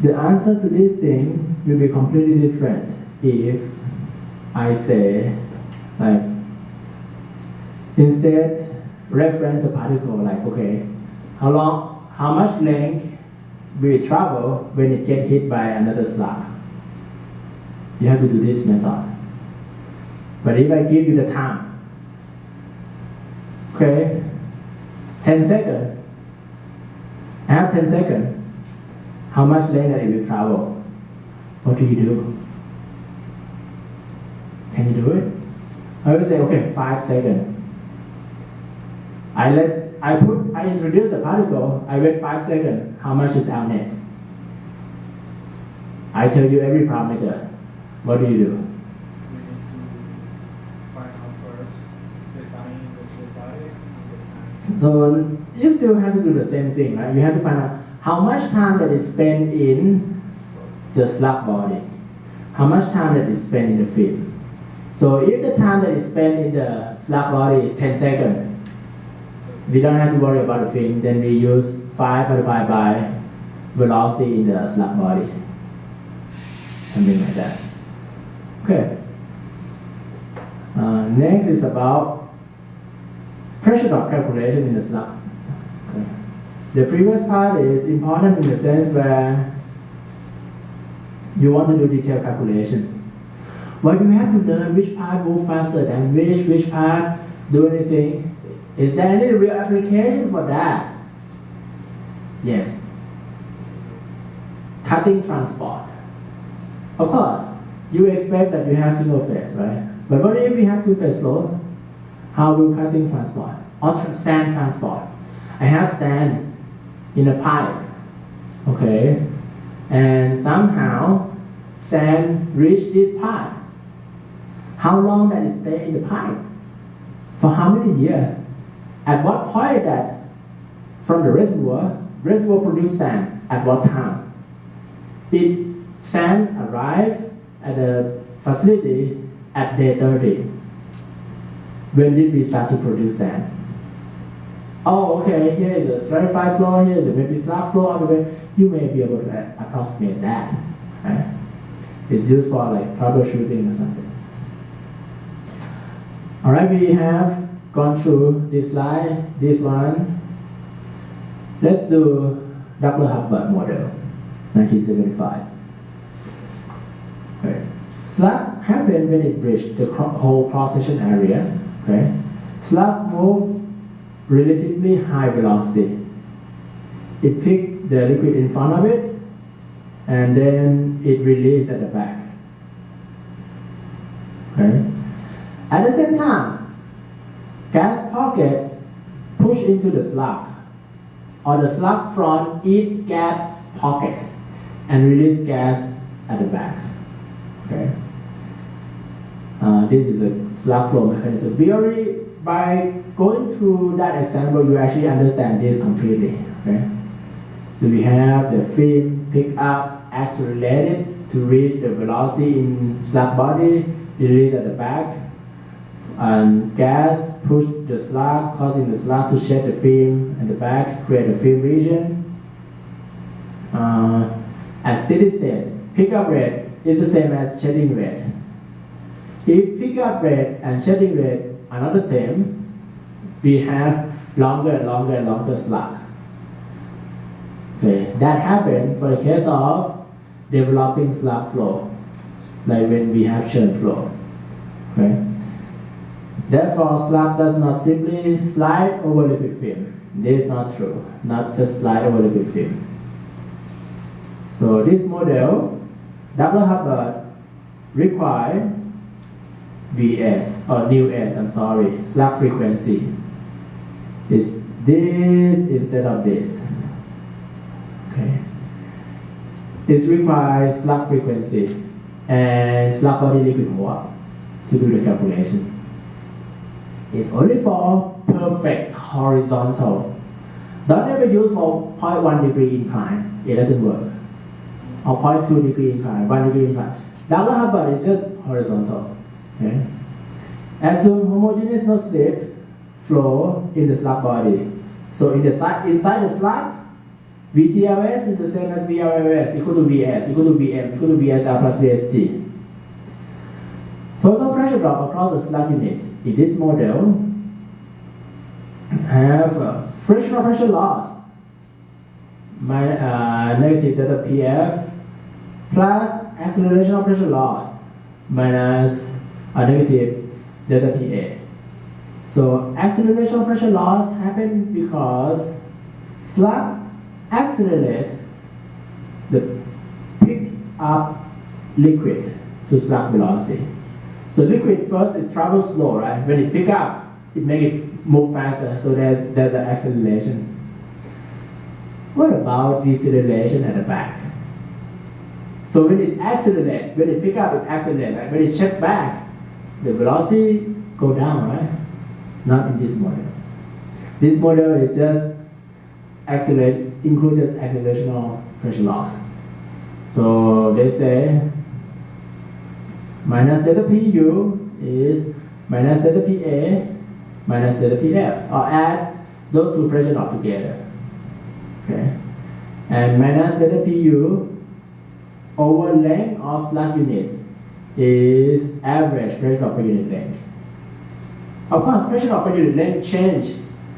The answer to this thing will be completely different if I say, like, instead reference a particle, like, okay, how much length will it travel when it gets hit by another slug? You have to do this method. But if I give you the time, okay, 10 seconds, I have 10 seconds, how much length that it will travel? What do you do? Can you do it? I will say, okay, 5 seconds. I introduce the particle, I wait 5 seconds, how much is our net? I tell you every parameter. What do you do? We need to find out first the time in the cell body and the time. So you still have to do the same thing, right? You have to find out how much time that is spent in the slug body, how much time that is spent in the film. So if the time that is spent in the slug body is 10 seconds, we don't have to worry about the film, then we use 5 multiplied by velocity in the slug body. Something like that. Okay. Next is about pressure drop calculation in the slug. Okay. The previous part is important in the sense where you want to do detailed calculation. But you have to learn which part move faster than which part do anything. Is there any real application for that? Yes. Cutting transport. Of course, you expect that you have single phase, right? But what if we have two-phase flow? How will cutting transport? Or sand transport? I have sand in a pipe, okay? And somehow, sand reach this pipe. How long that it stay in the pipe? For how many years? At what point that from the reservoir produce sand? At what time? It sand arrived at the facility at day 30. When did we start to produce sand? Oh, okay, here is a stratified flow, here is a maybe slab flow, all the way. You may be able to approximate that. Right? It's used for like troubleshooting or something. All right, we have gone through this slide, this one. Let's do Dukler Hubbard model, 1975. Okay. Slug happened when it bridged the whole cross-section area. Okay. Slug moved relatively high velocity. It picked the liquid in front of it, and then it released at the back. Okay. At the same time, gas pocket push into the slug, or the slug front eat gas pocket and release gas at the back. Okay. This is a slug flow mechanism. We already, by going through that example, you actually understand this completely. Okay. So we have the film pick up, accelerated to reach the velocity in slug body, release at the back. And gas push the slug, causing the slug to shed the film at the back, create a film region. At steady state, pickup rate is the same as shedding rate. If pickup rate and shedding rate are not the same, we have longer and longer slug. Okay, that happened for the case of developing slug flow, like when we have churn flow. Okay. Therefore, slug does not simply slide over liquid film. This is not true. Not just slide over liquid film. So this model, Dukler Hubbard, require VS, or new S, I'm sorry, slug frequency. Is this instead of this. Okay. This requires slug frequency and slug body liquid water to do the calculation. It's only for perfect horizontal. Don't ever use for 0.1 degree incline. It doesn't work. Or 0.2 degree incline, 1 degree incline. Dukler Hubbard is just horizontal. Okay? Assume homogeneous no slip flow in the slug body. So inside the slug, VTLS is the same as VRLS equal to VS equal to VM equal to VSL plus VSG. Total pressure drop across the slug unit in this model have frictional pressure loss negative delta PF plus accelerational pressure loss minus negative delta PA. So accelerational pressure loss happens because slug accelerate the picked up liquid to slug velocity. So liquid first it travels slow, right? When it pick up, it make it move faster. So there's an acceleration. What about deceleration at the back? So when it accelerates, when it pick up, it accelerates. Right? When it check back, the velocity go down, right? Not in this model. This model is just includes just accelerational pressure loss. So they say minus delta PU is minus delta PA minus delta PF, or add those two pressure drops together. Okay, and minus delta PU over length of slug unit is average pressure drop per unit length. Of course, pressure drop per unit length change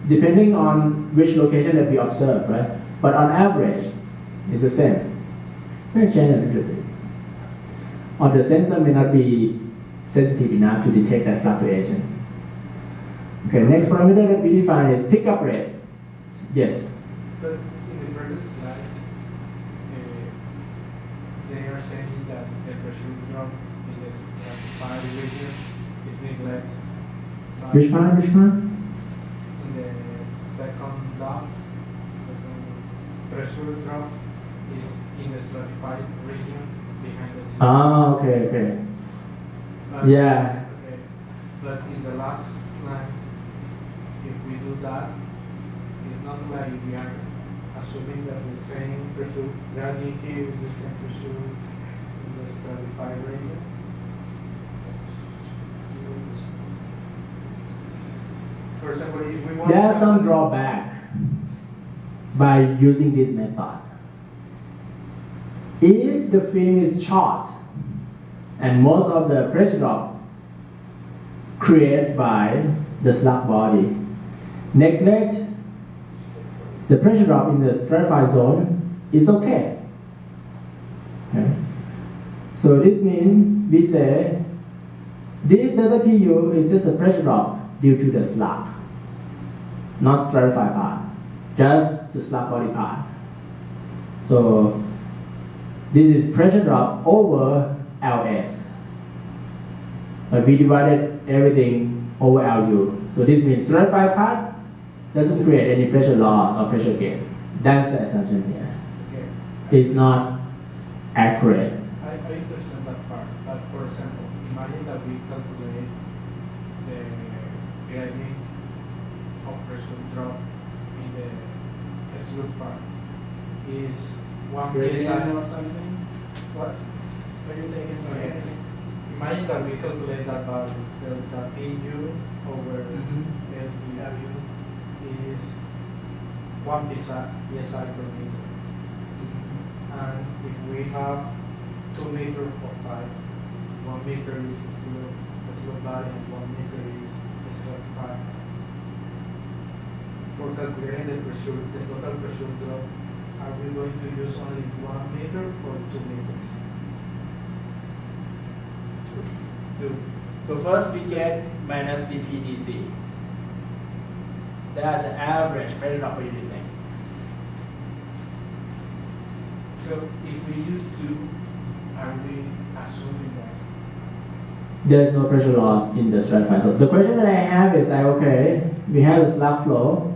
depending on which location that we observe, right? But on average, it's the same. May change a little bit. Or the sensor may not be sensitive enough to detect that fluctuation. Okay, next parameter that we define is pickup rate. Yes. But in the previous slide, they are saying that the pressure drop in the stratified region is neglected. Which one? In the second dot, pressure drop is in the stratified region behind the sea. Ah, okay. But, Yeah. Okay. But in the last line, if we do that, it's not like we are assuming that the same pressure gradient here is the same pressure in the stratified region. For example, if we want There are some drawback by using this method. If the film is short and most of the pressure drop created by the slug body, neglect the pressure drop in the stratified zone is okay. So this means we say this delta PU is just a pressure drop due to the slug, not stratified part, just the slug body part. So this is pressure drop over LS, but we divided everything over LU. So this means stratified part doesn't create any pressure loss or pressure gain. That's the assumption here. Okay. It's not accurate. I understand that part, but for example, imagine that we calculate the gradient of pressure drop in the slug part is 1 Gradient or something. What? What are you saying? Okay. Imagine that we calculate that value, delta PU over LU is 1 psi per meter. And if we have 2 meters of pipe, 1 meter is the slope body and 1 meter is the stratified. For calculating the total pressure drop, are we going to use only 1 meter or 2 meters? Two. So first we get minus dPdc. That's the average pressure drop per unit length. So if we use 2, are we assuming that? There's no pressure loss in the stratified. So the question that I have is like, okay, we have a slug flow.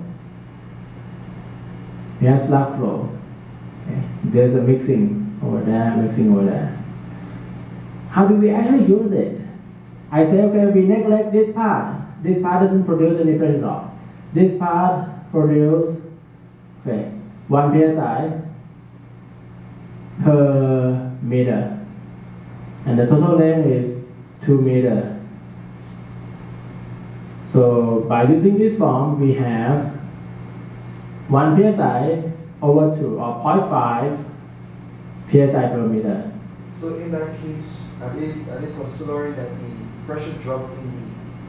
We have slug flow. Okay. There's a mixing over there. How do we actually use it? I say, okay, we neglect this part. This part doesn't produce any pressure drop. This part produces, 1 psi per meter. And the total length is 2 meters. So by using this form, we have 1 psi over 2 or 0.5 psi per meter. So in that case, are they considering that the pressure drop in the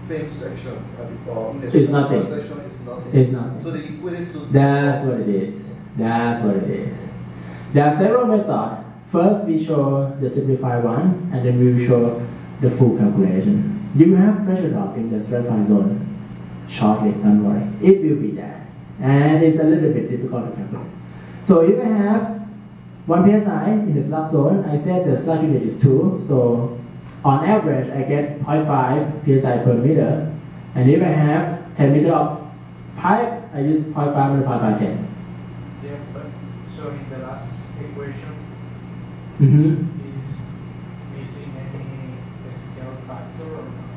film section or in the It's nothing. section is nothing? It's nothing. So they equate it to... That's what it is. That's what it is. There are several methods. First, we show the simplified one, and then we will show the full calculation. You will have pressure drop in the stratified zone shortly, don't worry. It will be there. And it's a little bit difficult to calculate. So if I have 1 psi in the slug zone, I said the slug unit is 2. So on average, I get 0.5 psi per meter. And if I have 10 meter of pipe, I use 0.5 multiplied by 10. Yeah, but so in the last equation, Mm-hmm. is missing any scale factor or not?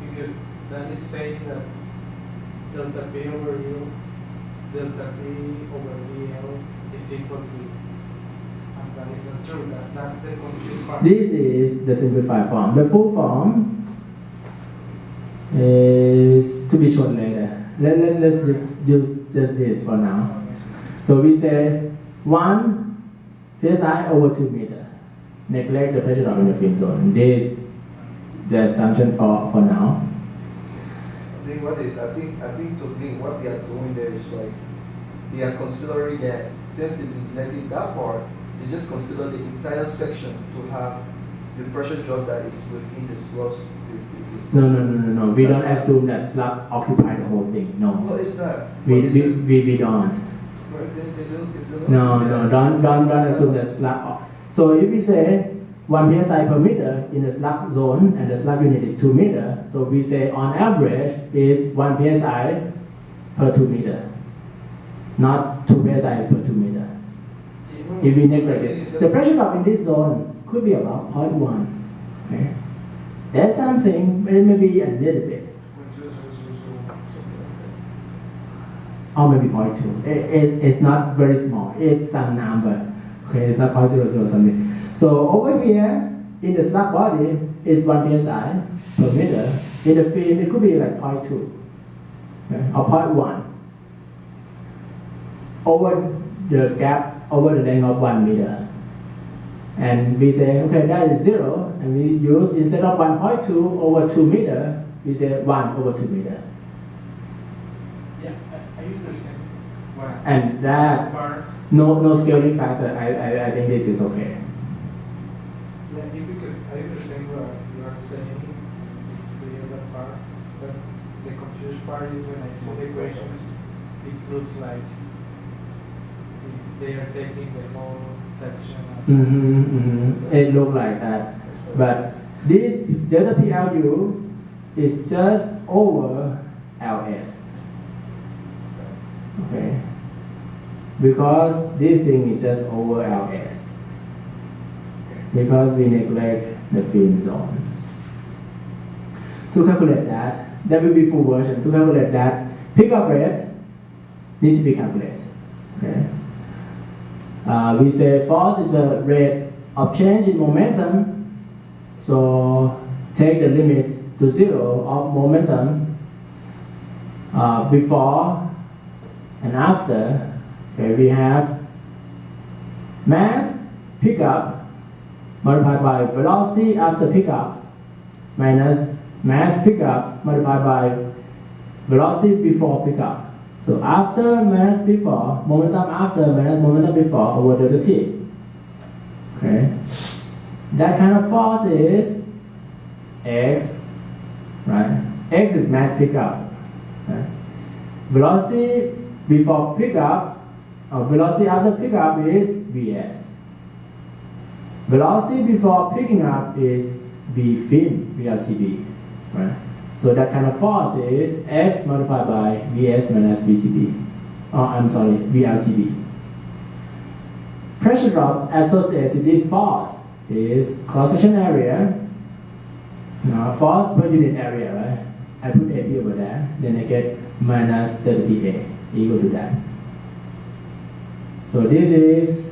Because that is saying that delta P over U, delta P over DL is equal to, and that is not true. That's the confused part. This is the simplified form. The full form is to be shown later. Let's just use just this for now. Okay. So we say 1 psi over 2 meter. Neglect the pressure drop in the film zone. This is the assumption for now. I think to me what they are doing there is like they are considering that since they neglected that part, they just consider the entire section to have the pressure drop that is within the sludge. No. We don't assume that slug occupy the whole thing. No. No, it's not. We don't. No, don't assume that slug. So if we say 1 psi per meter in the slug zone and the slug unit is 2 meter, so we say on average is 1 psi per 2 meter, not 2 psi per 2 meter. If we neglect it, the pressure drop in this zone could be about 0.1. Okay? There's something, maybe a little bit. Or maybe 0.2. It's not very small. It's some number. Okay, it's not 0.00 something. So over here in the slug body is 1 psi per meter. In the film, it could be like 0.2, okay, or 0.1 over the gap over the length of 1 meter. And we say, okay, that is 0, and we use instead of 1.2 over 2 meter, we say 1 over 2 meter. Yeah, I understand. Why? And that Part, no scaling factor. I think this is okay. yeah, it's because I understand what you are saying. It's clear that part, but the confused part is when I see the equations, it looks like they are taking the whole section. It looks like that, but this delta PLU is just over LS. Okay, because this thing is just over LS. Because we neglect the film zone. To calculate that will be full version. To calculate that, pickup rate needs to be calculated. Okay. We say force is a rate of change in momentum. So take the limit to 0 of momentum before and after. Okay, we have mass pickup multiplied by velocity after pickup minus mass pickup multiplied by velocity before pickup. So after minus before, momentum after minus momentum before over delta t. Okay, that kind of force is x, right? X is mass pickup. Okay? Velocity before pickup, or velocity after pickup is vs. Velocity before picking up is v fin, VLTB, right? So that kind of force is x multiplied by vs minus VTB. Oh, I'm sorry, VLTB. Pressure drop associated to this force is cross-section area, force per unit area, right? I put AB over there, then I get minus delta PA equal to that. So this is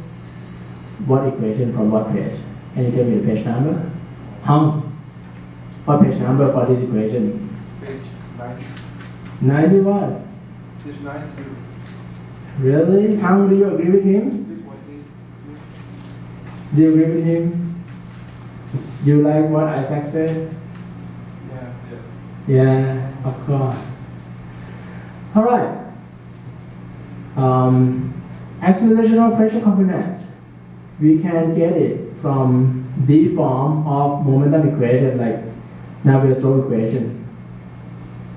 what equation from what page? Can you tell me the page number? What page number for this equation? Page 90. 91. Page 90. Really? How do you agree with him? 3.8. Do you agree with him? You like what Isaac said? Yeah. Yeah, of course. All right. Accelerational pressure component. We can get it from the form of momentum equation, like Navier-Stokes equation.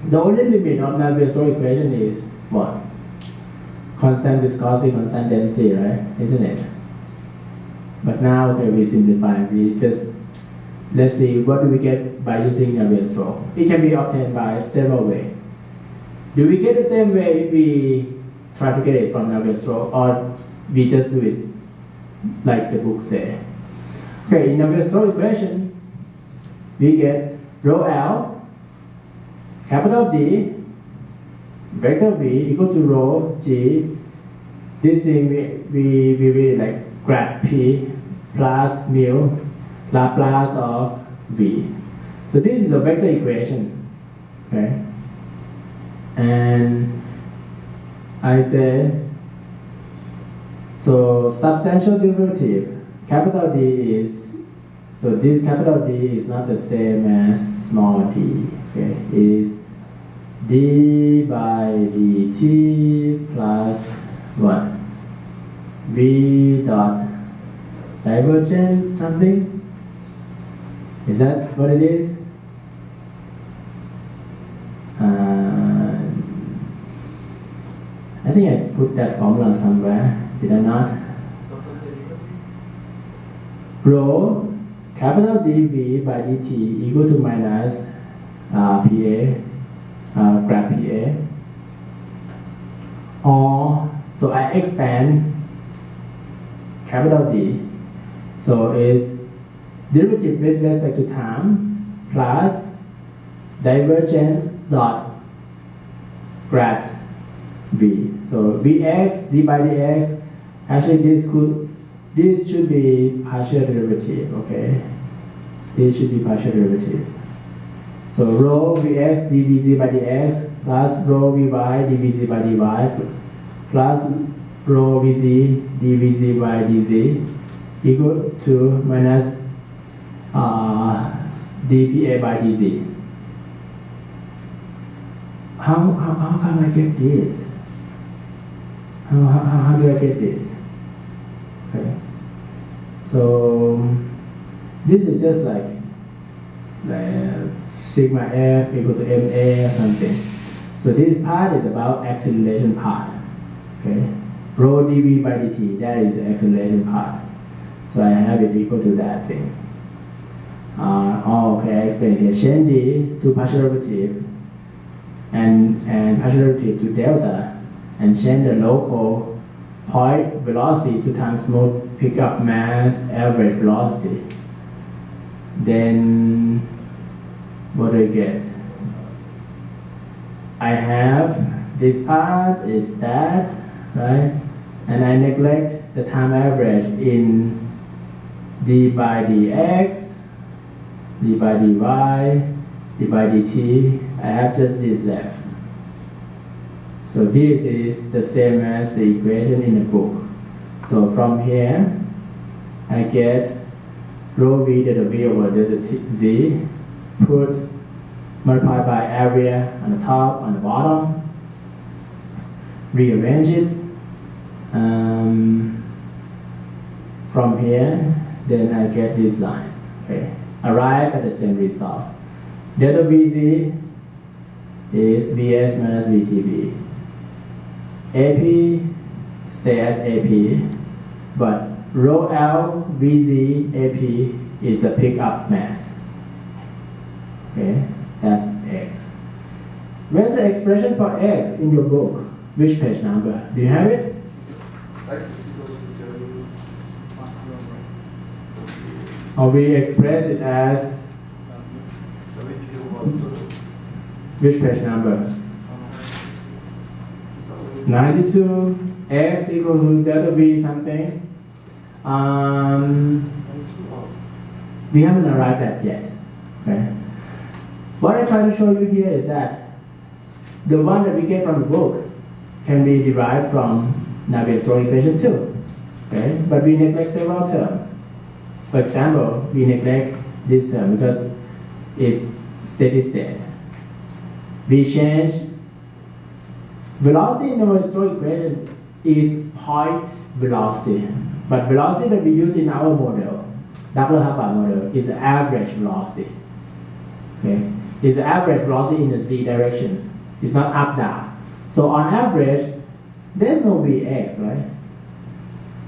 The only limit of Navier-Stokes equation is what? Constant viscosity, constant density, right? Isn't it? But now, okay, we simplify. We just let's see what do we get by using Navier-Stokes. It can be obtained by several ways. Do we get the same way if we try to get it from Navier-Stokes, or we just do it like the book says? Okay, in Navier-Stokes equation, we get rho L, capital D, vector V equal to rho G. This thing we read like grad P plus mu Laplace of V. So this is a vector equation. Okay. And I say, so substantial derivative, capital D is, so this capital D is not the same as small d, okay, is d by dt plus what? V dot divergent something? Is that what it is? I think I put that formula somewhere. Did I not? Total derivative. Rho capital dV by dt equal to minus PA, grad PA. Or, so I expand capital D. So it's derivative with respect to time plus divergent dot grad V. So Vx d by dx, actually this should be partial derivative, okay? This should be partial derivative. So rho Vx dVz by dx plus rho Vy dVz by dy plus rho Vz dVz by dz equal to minus dPA by dz. How come I get this? How do I get this? Okay. So this is just like sigma f equal to ma or something. So this part is about acceleration part. Okay. Rho dv by dt, that is the acceleration part. So I have it equal to that thing. Okay, I explain here. Change d to partial derivative and partial derivative to delta, and change the local point velocity to time smooth pickup mass average velocity. Then what do I get? I have this part is that, right? And I neglect the time average in d by dx, d by dy, d by dt. I have just this left. So this is the same as the equation in the book. So from here, I get rho v delta v over delta z, put multiplied by area on the top, on the bottom, rearrange it. From here, then I get this line. Okay, arrive at the same result. Delta vz is vs minus vtb. AP stay as AP, but rho L Vz AP is a pickup mass. Okay, that's X. Where's the expression for X in your book? Which page number? Do you have it? X is equal to derivative. Or we express it as which page number? 92, x equal to delta v something. We haven't arrived at yet. Okay. What I try to show you here is that the one that we get from the book can be derived from Navier-Stokes equation too. Okay? But we neglect several terms. For example, we neglect this term because it's steady state. We change velocity in the Navier-Stokes equation is point velocity. But velocity that we use in our model, Dukler and Hubbard model, is average velocity. Okay? It's average velocity in the z direction. It's not up down. So on average, there's no Vx, right?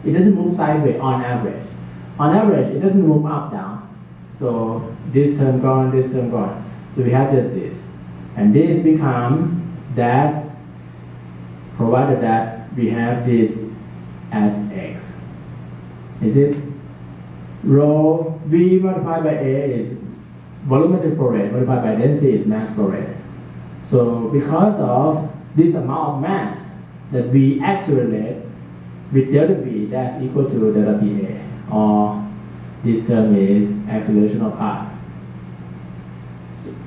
It doesn't move sideways on average. On average, it doesn't move up down. So this term gone, this term gone. So we have just this. And this become that, provided that we have this as x. Is it? Rho V multiplied by A is volumetric flow rate multiplied by density is mass flow rate. So because of this amount of mass that we accelerate with delta V, that's equal to delta PA, or this term is accelerational part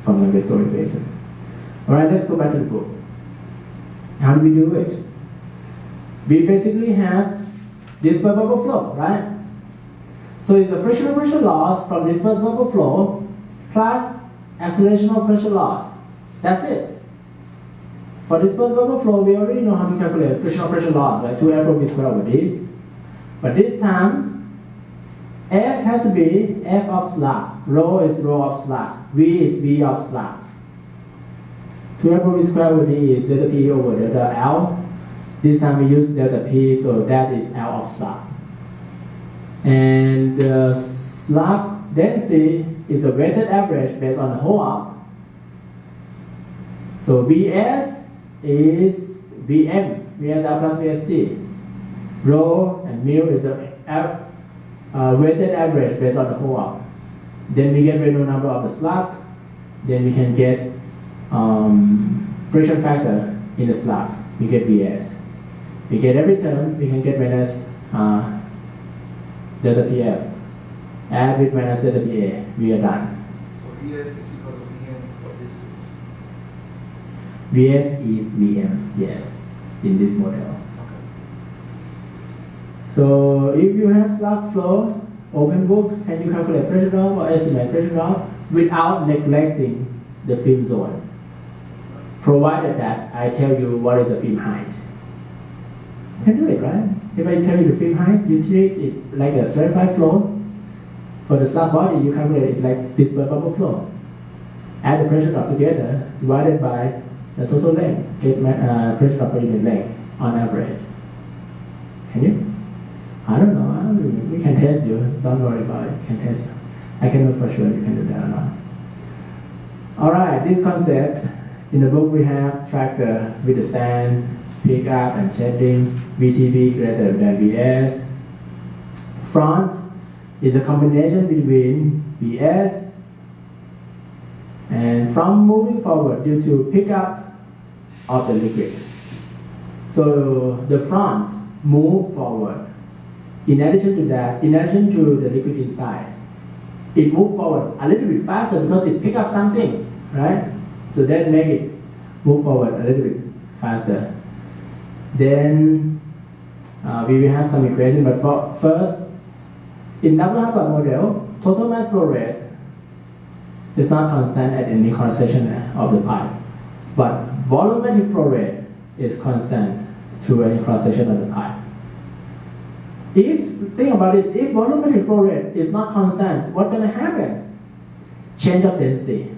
from the Navier-Stokes equation. Alright, let's go back to the book. How do we do it? We basically have dispersed bubble flow, right? So it's a frictional pressure loss from dispersed bubble flow plus accelerational pressure loss. That's it. For dispersed bubble flow, we already know how to calculate frictional pressure loss, right? 2F rho V squared over D. But this time, F has to be F of slug. Rho is rho of slug. V is V of slug. 2F rho V squared over D is delta P over delta L. This time we use delta P, so that is L of slug. And the slug density is a weighted average based on the whole arc. So Vs is Vm, Vsl plus Vst. Rho and mu is a weighted average based on the whole arc. Then we get Reynolds number of the slug. Then we can get friction factor in the slug. We get Vs. We get every term, we can get minus delta Pf. Add with minus delta Pa, we are done. So Vs is equal to Vm for this. Vs is Vm, yes, in this model. Okay. So if you have slug flow, open book, can you calculate pressure drop or estimate pressure drop without neglecting the film zone? Provided that I tell you what is the film height. You can do it, right? If I tell you the film height, you treat it like a stratified flow. For the slug body, you calculate it like this bubble flow. Add the pressure drop together, divided by the total length, get pressure drop per unit length on average. Can you? I don't know. We can test you. Don't worry about it. We can test you. I can know for sure you can do that or not. Alright, this concept, in the book we have tractor with the sand, pick up and shedding, VTB greater than VS. Front is a combination between VS and from moving forward due to pickup of the liquid. So the front move forward. In addition to that, in addition to the liquid inside, it moves forward a little bit faster because it pick up something, right? So that make it move forward a little bit faster. Then we will have some equation, but first, in Dukler and Hubbard model, total mass flow rate is not constant at any cross section of the pipe, but volumetric flow rate is constant through any cross section of the pipe. Think about it, if volumetric flow rate is not constant, what's going to happen? Change of density,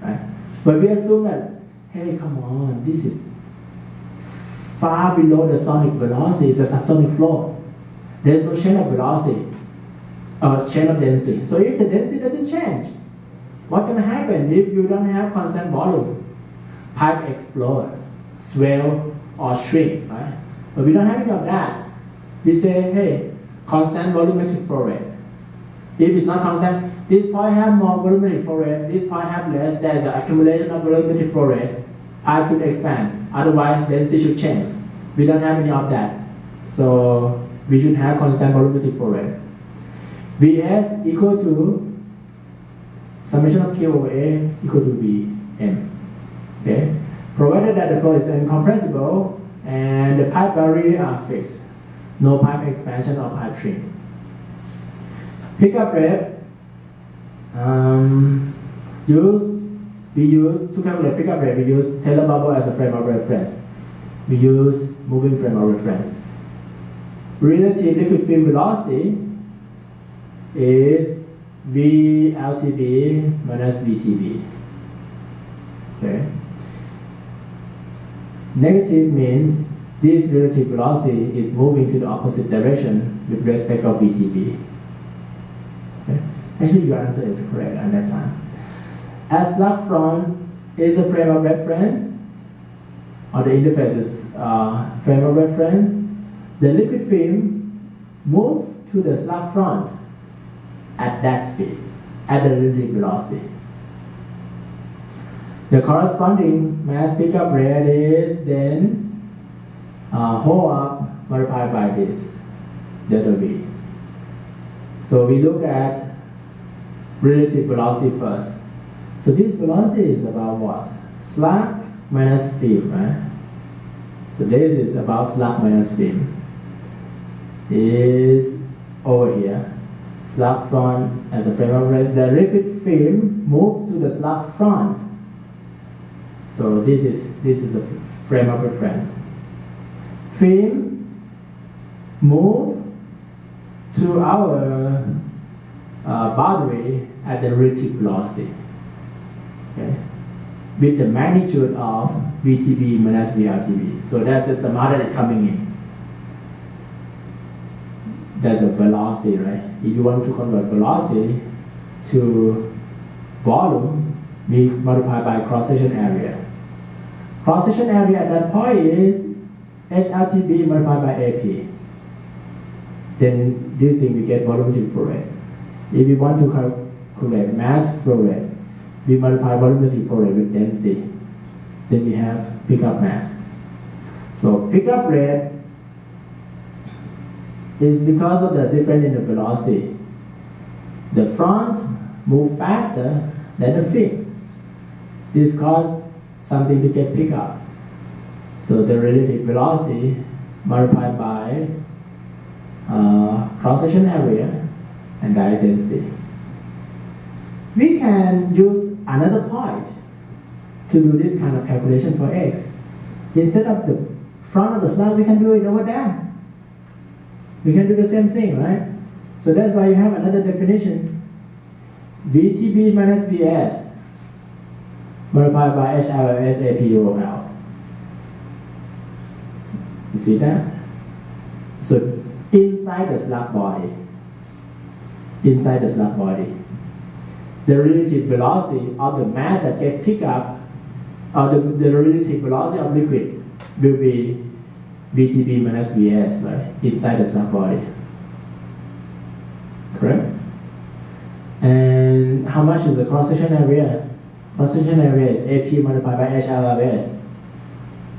right? But we assume that, hey, come on, this is far below the sonic velocity, it's a subsonic flow. There's no change of velocity or change of density. So if the density doesn't change, what's going to happen if you don't have constant volume? Pipe explode, swell, or shrink, right? But we don't have any of that. We say, hey, constant volumetric flow rate. If it's not constant, this point have more volumetric flow rate, this point have less, there's an accumulation of volumetric flow rate. Pipe should expand, otherwise density should change. We don't have any of that. So we should have constant volumetric flow rate. Vs equal to summation of Q over A equal to Vm. Okay? Provided that the flow is incompressible, and the pipe barrier are fixed. No pipe expansion or pipe shrink. Pickup rate. We use to calculate pickup rate. We use Taylor bubble as a frame of reference. We use moving frame of reference. Relative liquid film velocity is VLTB minus VTB. Okay. Negative means this relative velocity is moving to the opposite direction with respect of VTB. Okay. Actually, your answer is correct at that time. As slug front is a frame of reference, or the interface is frame of reference, the liquid film moves to the slug front at that speed, at the relative velocity. The corresponding mass pickup rate is then whole up multiplied by this, delta V. So we look at relative velocity first. So this velocity is about what? Slug minus film, right? So this is about slug minus film. Is over here. Slug front as a frame of reference. The liquid film moves to the slug front. So this is the frame of reference. Film move to our boundary at the relative velocity. Okay, with the magnitude of VTB minus VRTB. So that's the amount that is coming in. That's a velocity, right? If you want to convert velocity to volume, we multiply by cross-section area. Cross-section area at that point is HLTB multiplied by AP. Then this thing we get volumetric flow rate. If we want to calculate mass flow rate, we multiply volumetric flow rate with density. Then we have pickup mass. So pickup rate is because of the difference in the velocity. The front moves faster than the film. This causes something to get picked up. So the relative velocity multiplied by cross-section area and direct density. We can use another point to do this kind of calculation for x. Instead of the front of the slug, we can do it over there. We can do the same thing, right? So that's why you have another definition. VTB minus VS multiplied by HLS APOL. You see that? So inside the slug body, the relative velocity of the mass that get picked up, or the relative velocity of liquid will be VTB minus VS, right? Inside the slug body. Correct? And how much is the cross-section area? Cross-section area is AP multiplied by HLS.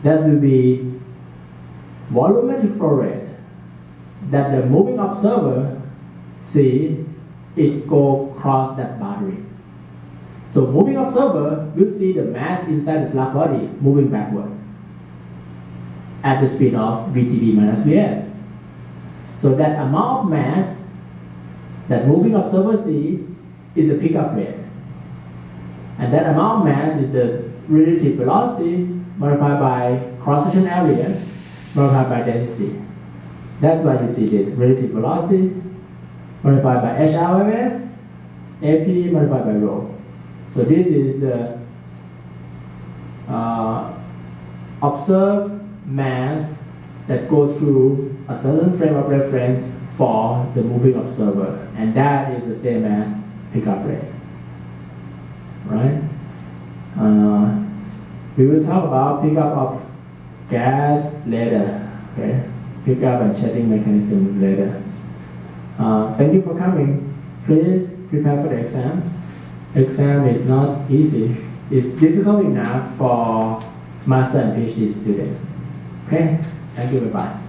That will be volumetric flow rate that the moving observer see it go across that boundary. So moving observer will see the mass inside the slug body moving backward at the speed of VTB minus VS. So that amount of mass that moving observer see is a pickup rate. And that amount of mass is the relative velocity multiplied by cross-section area multiplied by density. That's why you see this relative velocity multiplied by HLS, AP multiplied by rho. So this is the observed mass that go through a certain frame of reference for the moving observer, and that is the same as pickup rate, right? We will talk about pickup of gas later, okay? Pickup and shedding mechanism later. Thank you for coming. Please prepare for the exam. Exam is not easy. It's difficult enough for master and PhD students. Okay? Thank you. Bye-bye.